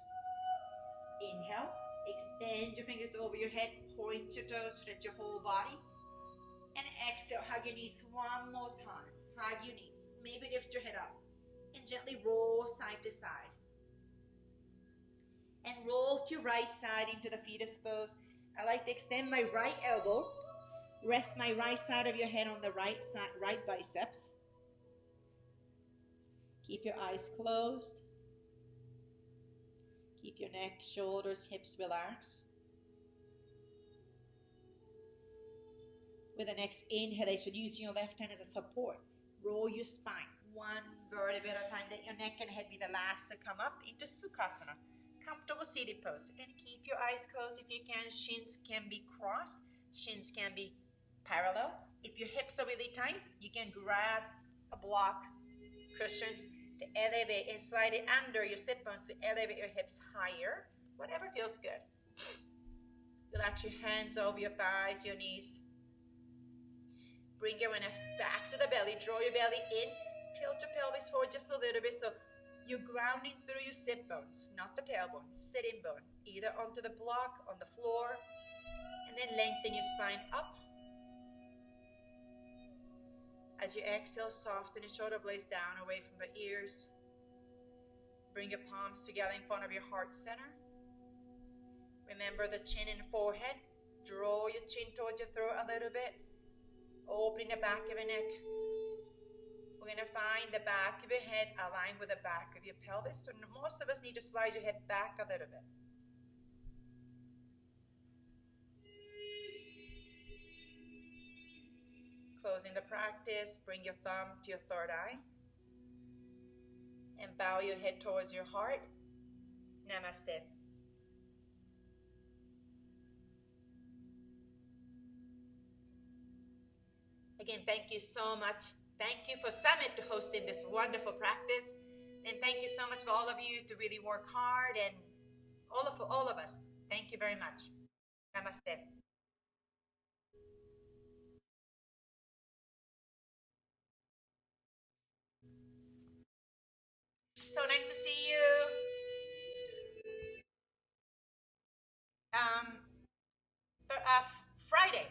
Inhale, extend your fingers over your head, point your toes, stretch your whole body. And exhale, hug your knees one more time. Hug your knees. Maybe lift your head up and gently roll side to side. And roll to your right side into the fetus pose. I like to extend my right elbow. Rest my right side of your head on the right side, right biceps. Keep your eyes closed. Keep your neck, shoulders, hips relaxed. With the next inhalation, use your left hand as a support. Roll your spine, one vertebra at a time. Let your neck and head be the last to come up into Sukhasana. Comfortable seated pose. And keep your eyes closed if you can. Shins can be crossed. Shins can be parallel. If your hips are really tight, you can grab a block, cushions to elevate and slide it under your sit bones to elevate your hips higher. Whatever feels good. Relax your hands over your thighs, your knees. Bring your awareness back to the belly. Draw your belly in. Tilt your pelvis forward just a little bit. So you're grounding through your sit bones, not the tailbone, sitting bone. Either onto the block, on the floor. And then lengthen your spine up. As you exhale, soften your shoulder blades down away from the ears. Bring your palms together in front of your heart center. Remember the chin and forehead. Draw your chin towards your throat a little bit. Open the back of your neck. We're going to find the back of your head aligned with the back of your pelvis. So most of us need to slide your head back a little bit. Closing the practice, bring your thumb to your third eye. And bow your head towards your heart. Namaste. Again, thank you so much. Thank you for Summit to hosting this wonderful practice. And thank you so much for all of you to really work hard and for all of us. Thank you very much. Namaste. So nice to see you. Friday.